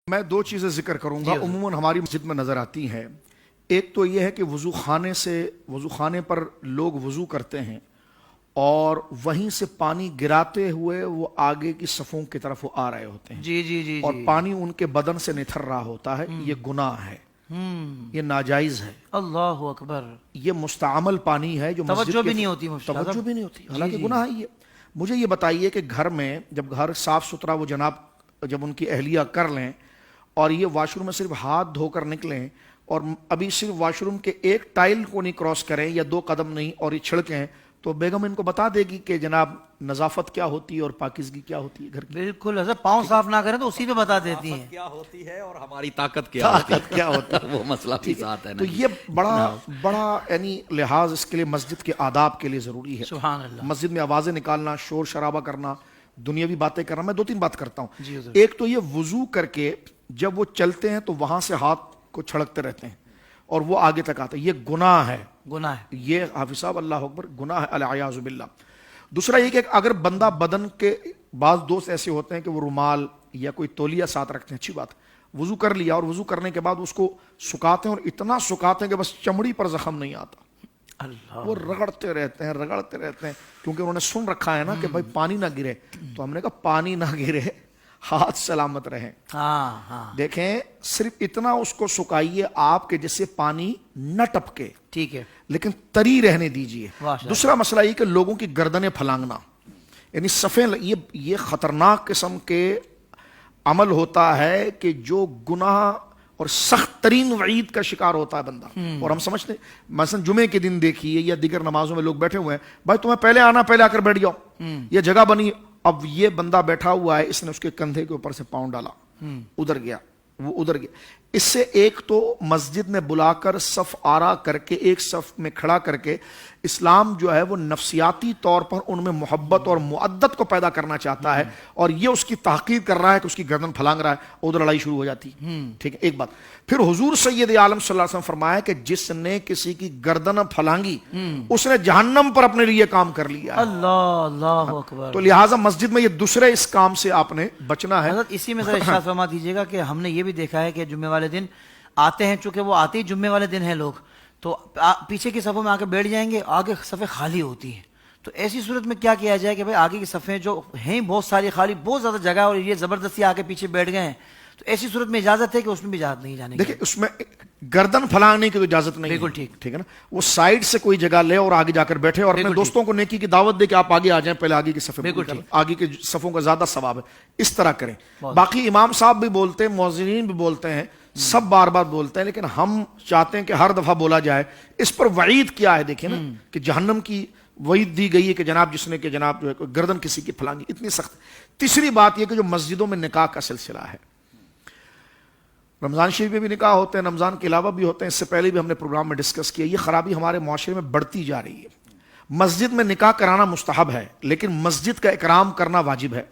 میں دو چیزیں ذکر کروں گا عموماً ہماری مسجد میں نظر آتی ہیں۔ ایک تو یہ ہے کہ وضو خانے پر لوگ وضو کرتے ہیں اور وہیں سے پانی گراتے ہوئے وہ آگے کی صفوں کی طرف وہ آ رہے ہوتے ہیں جی اور پانی ان کے بدن سے نتھر رہا ہوتا ہے۔ یہ گناہ ہے، یہ ناجائز ہے، اللہ اکبر۔ یہ مستعمل پانی ہے جو توجہ بھی نہیں ہوتی، توجہ بھی نہیں ہوتی، حالانکہ گناہ ہے یہ۔ مجھے یہ بتائیے کہ گھر میں جب گھر صاف ستھرا وہ جناب جب ان کی اہلیہ کر لیں اور یہ واش روم میں صرف ہاتھ دھو کر نکلیں اور ابھی صرف واش روم کے ایک ٹائل کو نہیں کراس کریں یا 2 قدم نہیں اور یہ چھڑکیں، تو بیگم ان کو بتا دے گی کہ جناب نظافت کیا ہوتی ہے اور پاکیزگی کیا ہوتی ہے گھر کی۔ بالکل حضرت، پاؤں صاف نہ کریں تو اسی پہ بتا دیتی ہیں کیا ہوتی ہے اور ہماری طاقت کیا ہوتی ہے وہ مسئلہ بھی ساتھ ہے نا۔ تو یہ بڑا یعنی لحاظ اس کے لیے مسجد کے آداب کے لیے ضروری ہے۔ سبحان اللہ۔ مسجد میں آوازیں نکالنا، شور شرابہ کرنا، دنیاوی باتیں کرنا، میں 2-3 بات کرتا ہوں۔ جی حضور۔ ایک تو یہ وضو کر کے جب وہ چلتے ہیں تو وہاں سے ہاتھ کو چھڑکتے رہتے ہیں اور وہ آگے تک آتے ہیں، یہ گناہ ہے، گناہ ہے، یہ حافظ صاحب اللہ اکبر گناہ ہے، العیاذ باللہ۔ دوسرا یہ کہ اگر بندہ بدن کے بعض دوست ایسے ہوتے ہیں کہ وہ رومال یا کوئی تولیہ ساتھ رکھتے ہیں، اچھی بات، وضو کر لیا اور وضو کرنے کے بعد اس کو سکھاتے ہیں اور اتنا سکھاتے ہیں کہ بس چمڑی پر زخم نہیں آتا، اللہ وہ رگڑتے رہتے ہیں کیونکہ انہوں نے سن رکھا ہے نا کہ بھائی پانی نہ گرے، تو ہم نے کہا پانی نہ گرے، ہاتھ سلامت رہیں۔ ہاں دیکھیں صرف اتنا اس کو سکھائیے آپ کے جس سے پانی نہ ٹپکے، ٹھیک ہے، لیکن تری رہنے دیجئے۔ دوسرا مسئلہ یہ کہ لوگوں کی گردنیں پھلانگنا، یعنی صفیں، یہ خطرناک قسم کے عمل ہوتا ہے کہ جو گناہ اور سخت ترین وعید کا شکار ہوتا ہے بندہ۔ اور ہم سمجھتے ہیں مثلا جمعے کے دن دیکھیے یا دیگر نمازوں میں لوگ بیٹھے ہوئے ہیں، بھائی تمہیں پہلے آنا، پہلے آ کر بیٹھ جاؤ، یہ جگہ بنی، اب یہ بندہ بیٹھا ہوا ہے، اس نے اس کے کندھے کے اوپر سے پاؤں ڈالا، ادھر گیا، وہ ادھر گیا۔ اس سے ایک تو مسجد میں بلا کر صف آرا کر کے ایک صف میں کھڑا کر کے اسلام جو ہے وہ نفسیاتی طور پر ان میں محبت اور معدت کو پیدا کرنا چاہتا ہے اور یہ اس کی تحقیر کر رہا ہے کہ اس کی گردن پھلانگ رہا ہے، ادھر لڑائی شروع ہو جاتی ہے۔ ٹھیک ہے، ایک بات۔ پھر حضور سید عالم صلی اللہ علیہ وسلم فرمایا کہ جس نے کسی کی گردن پھلانگی اس نے جہنم پر اپنے لیے کام کر لیا۔ اللہ اکبر۔ تو لہٰذا مسجد میں یہ دوسرے اس کام سے آپ نے بچنا ہے۔ حضرت اسی میں ذرا ارشاد فرما دیجیے گا کہ ہم نے یہ بھی دیکھا ہے کہ جمعے والے دن آتے ہیں، چونکہ وہ آتے ہی جمعے والے دن ہیں لوگ، تو پیچھے کی صفوں میں آ کے بیٹھ جائیں گے، آگے صفیں خالی ہوتی ہیں، تو ایسی صورت میں کیا کیا جائے کہ بھائی آگے کی صفیں جو ہیں بہت ساری خالی، بہت زیادہ جگہ اور یہ زبردستی آ کے پیچھے بیٹھ گئے ہیں، تو ایسی صورت میں اجازت ہے کہ اس میں بھی اجازت نہیں جانے کی؟ دیکھیں اس میں گردن پھلانگنے کی تو اجازت نہیں ہے، بالکل ٹھیک ہے نا، وہ سائیڈ سے کوئی جگہ لے اور آگے جا کر بیٹھے اور اپنے دوستوں کو نیکی کی دعوت دے کہ آپ آگے آ جائیں، پہلے آگے کی صفیں، آگے کی صفوں کا زیادہ ثواب ہے، اس طرح کریں۔ باقی امام صاحب بھی بولتے ہیں، مؤذنین بھی بولتے ہیں، سب بار بار بولتے ہیں، لیکن ہم چاہتے ہیں کہ ہر دفعہ بولا جائے۔ اس پر وعید کیا ہے دیکھیں نا، کہ جہنم کی وعید دی گئی ہے کہ جناب جس نے کہ جناب جو ہے گردن کسی کی پھلانگی، اتنی سخت۔ تیسری بات یہ کہ جو مسجدوں میں نکاح کا سلسلہ ہے، رمضان شریف میں بھی نکاح ہوتے ہیں، رمضان کے علاوہ بھی ہوتے ہیں، اس سے پہلے بھی ہم نے پروگرام میں ڈسکس کیا، یہ خرابی ہمارے معاشرے میں بڑھتی جا رہی ہے۔ مسجد میں نکاح کرانا مستحب ہے لیکن مسجد کا اکرام کرنا واجب ہے۔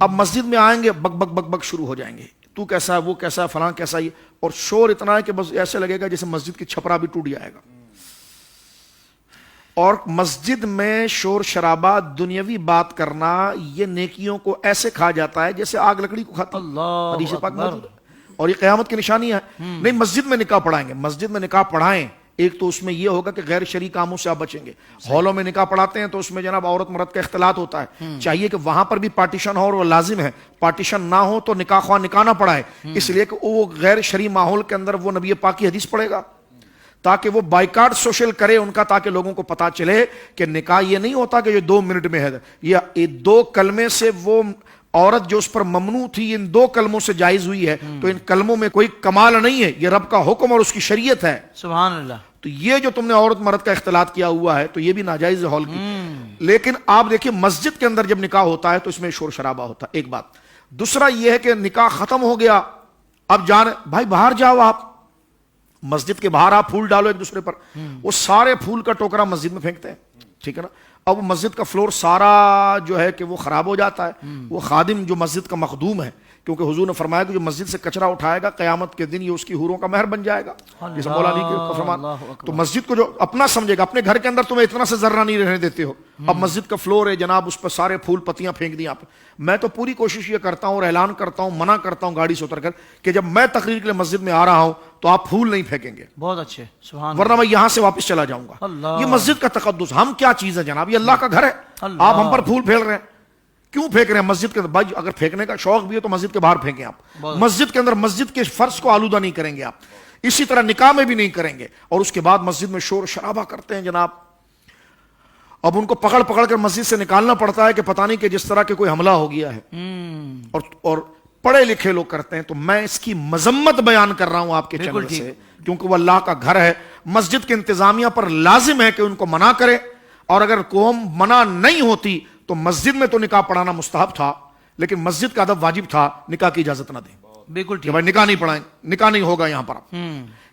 اب مسجد میں آئیں گے بک بک بک بک شروع ہو جائیں گے، تو کیسا ہے، وہ کیسا ہے، فلاں کیسا ہے، اور شور اتنا ہے کہ بس ایسے لگے گا جیسے مسجد کی چھپرا بھی ٹوٹ جائے گا۔ اور مسجد میں شور شرابہ، دنیاوی بات کرنا، یہ نیکیوں کو ایسے کھا جاتا ہے جیسے آگ لکڑی کو کھاتی ہے، حدیث پاک موجود ہے، اور یہ قیامت کی نشانی ہے۔ نہیں، مسجد میں نکاح پڑھائیں گے، مسجد میں نکاح پڑھائیں، ایک تو اس میں یہ ہوگا کہ غیر شرعی کاموں سے آپ بچیں گے۔ ہالوں میں نکاح پڑھاتے ہیں تو اس میں جناب عورت مرد کا اختلاط ہوتا ہے، چاہیے کہ وہاں پر بھی پارٹیشن ہو، اور وہ لازم ہے، پارٹیشن نہ ہو تو نکاح خواہ نکاح نہ پڑھائے، اس لیے کہ وہ غیر شرعی ماحول کے اندر وہ نبی پاک کی حدیث پڑھے گا، تاکہ وہ بائیکاٹ سوشل کرے ان کا، تاکہ لوگوں کو پتا چلے کہ نکاح یہ نہیں ہوتا کہ یہ 2 منٹ میں ہے، یہ 2 کلمے سے وہ عورت جو اس پر ممنوع تھی ان 2 کلموں سے جائز ہوئی ہے، تو ان کلموں میں کوئی کمال نہیں ہے، یہ رب کا حکم اور اس کی شریعت ہے۔ سبحان اللہ۔ تو یہ جو تم نے عورت مرد کا اختلاط کیا ہوا ہے تو یہ بھی ناجائز ہے ہال کی۔ لیکن آپ دیکھیں مسجد کے اندر جب نکاح ہوتا ہے تو اس میں شور شرابہ ہوتا ہے، ایک بات۔ دوسرا یہ ہے کہ نکاح ختم ہو گیا، اب جانے بھائی باہر جاؤ، آپ مسجد کے باہر آپ پھول ڈالو ایک دوسرے پر، وہ سارے پھول کا ٹوکرا مسجد میں پھینکتے ہیں، ٹھیک ہے نا۔ اب مسجد کا فلور سارا جو ہے کہ وہ خراب ہو جاتا ہے، وہ خادم جو مسجد کا مخدوم ہے کیونکہ حضور نے فرمایا کہ جو مسجد سے کچرا اٹھائے گا قیامت کے دن یہ اس کی حوروں کا مہر بن جائے گا. جیسے مولا علی کا فرمان. تو مسجد کو جو اپنا سمجھے گا, اپنے گھر کے اندر تمہیں اتنا سے ذرہ نہیں رہنے دیتے ہو, اب مسجد کا فلور ہے جناب, اس پر سارے پھول پتیاں پھینک دیں آپ. میں تو پوری کوشش یہ کرتا ہوں اور اعلان کرتا ہوں, منع کرتا ہوں گاڑی سے اتر کر کہ جب میں تقریر کے لیے مسجد میں آ رہا ہوں تو آپ پھول نہیں پھینکیں گے, بہت اچھے, سبحان ورنہ میں یہاں سے واپس چلا جاؤں گا. یہ مسجد کا تقدس, ہم کیا چیز ہے جناب, یہ اللہ کا گھر ہے, آپ ہم پر پھول پھیل رہے ہیں. کیوں پھینک رہے ہیں مسجد کے اندر؟ بھائی اگر پھینکنے کا شوق بھی ہے تو مسجد کے باہر پھینکیں آپ. مسجد کے اندر مسجد کے فرش کو آلودہ نہیں کریں گے آپ. اسی طرح نکاح میں بھی نہیں کریں گے. اور اس کے بعد مسجد میں شور شرابہ کرتے ہیں جناب, اب ان کو پکڑ پکڑ کر مسجد سے نکالنا پڑتا ہے کہ پتہ نہیں کہ جس طرح کہ کوئی حملہ ہو گیا ہے. اور پڑھے لکھے لوگ کرتے ہیں. تو میں اس کی مذمت بیان کر رہا ہوں آپ کے چینل سے, کیونکہ وہ اللہ کا گھر ہے. مسجد کے انتظامیہ پر لازم ہے کہ ان کو منع کرے, اور اگر قوم منع نہیں ہوتی تو مسجد میں تو نکاح پڑھانا مستحب تھا, لیکن مسجد کا ادب واجب تھا, نکاح کی اجازت نہ دیں. بالکل کہ بھائی نکاح نہیں پڑھائیں, نکاح نہیں ہوگا یہاں پر.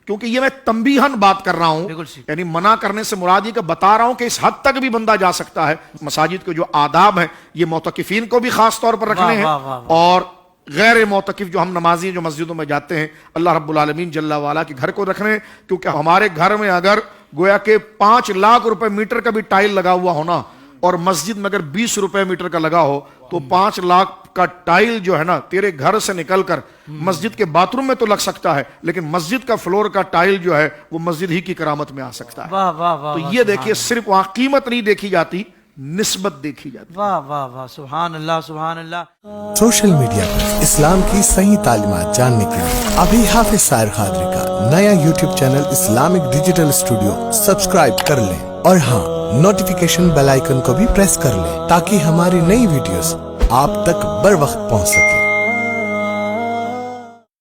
کیونکہ یہ میں تنبیہن بات کر رہا ہوں, یعنی منع کرنے سے مراد یہ کہ بتا رہا ہوں کہ اس حد تک بھی بندہ جا سکتا ہے. مساجد کے جو آداب ہیں یہ معتکفین کو بھی خاص طور پر رکھنے ہیں, اور غیر معتکف جو ہم نمازی جو مسجدوں میں جاتے ہیں اللہ رب العالمین جل وعلا کے گھر کو رکھنے. کیونکہ ہمارے گھر میں اگر گویا کہ 5 لاکھ روپے میٹر کا بھی ٹائل لگا ہوا ہونا, اور مسجد میں اگر 20 روپے میٹر کا لگا ہو, تو 5 لاکھ کا ٹائل جو ہے نا تیرے گھر سے نکل کر مسجد کے باتھ روم میں تو لگ سکتا ہے, لیکن مسجد کا فلور کا ٹائل جو ہے وہ مسجد ہی کی کرامت میں آ سکتا ہے. تو یہ دیکھیے, صرف وہاں قیمت نہیں دیکھی جاتی, نسبت دیکھی جاتی. واہ واہ واہ, سبحان اللہ سبحان اللہ. سوشل میڈیا پر اسلام کی صحیح تعلیمات جاننے کے لیے ابھی حافظ سائر قادری کا نیا YouTube channel Islamic digital studio subscribe کر لیں, اور ہاں نوٹیفیکیشن بیل آئیکن کو بھی پریس کر لیں تاکہ ہماری نئی ویڈیوز آپ تک بر وقت پہنچ سکیں.